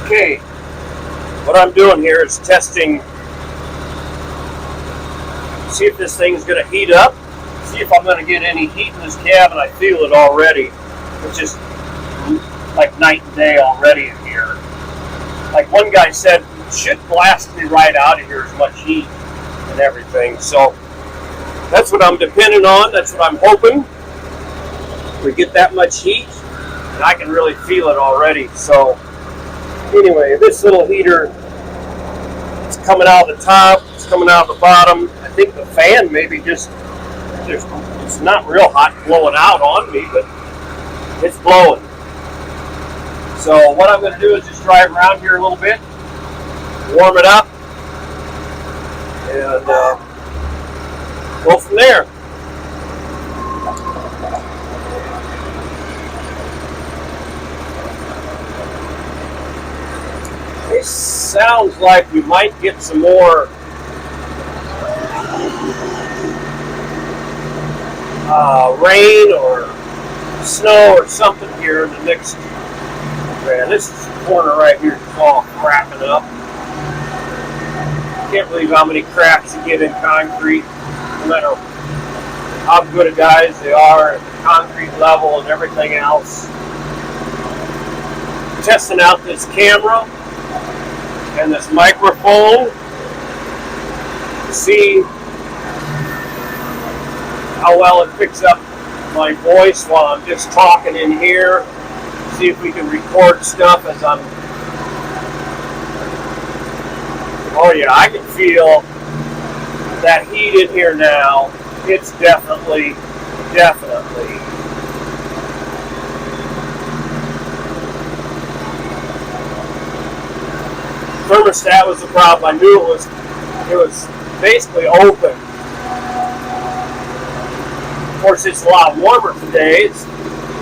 Okay, what I'm doing here is testing, see if this thing's going to heat up, see if I'm going to get any heat in this cabin. I feel it already. It's just like night and day already in here. Like one guy said, it should blast me right out of here as much heat and everything. So that's what I'm depending on. That's what I'm hoping. We get that much heat, and I can really feel it already. So anyway, this little heater, it's coming out of the top, it's coming out of the bottom. I think the fan maybe just, it's not real hot blowing out on me, but it's blowing. So what I'm going to do is just drive around here a little bit, warm it up, and go from there. This sounds like we might get some more rain or snow or something here in the next. Man, this corner right here is all cracking up. Can't believe how many cracks you get in concrete, no matter how good of guys they are at the concrete level and everything else. Testing out this camera and this microphone to see how well it picks up my voice while I'm just talking in here. See if we can record stuff as I'm. Oh yeah, I can feel that heat in here now. It's definitely. Thermostat was the problem. I knew it was basically open. Of course, it's a lot warmer today. It's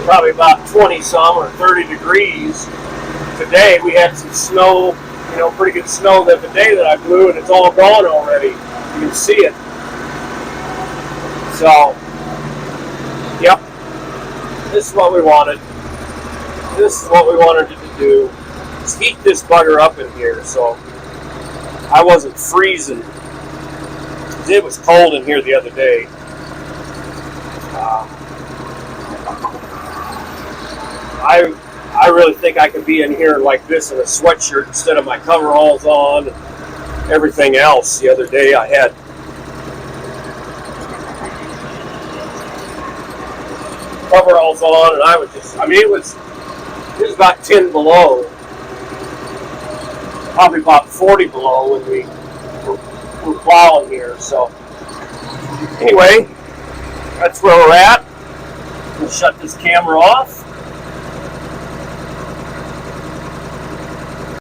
probably about 20 some or 30 degrees. Today we had some snow, pretty good snow the day that I blew, and it's all gone already. You can see it. So, yep, this is what we wanted. This is what we wanted to do. Is heat this bugger up in here, so I wasn't freezing. It was cold in here the other day. I really think I could be in here like this in a sweatshirt instead of my coveralls on and everything else. The other day I had coveralls on, and I was just, it was about 10 below, probably about 40 below when we were plowing here. So anyway, that's where we're at. We'll shut this camera off.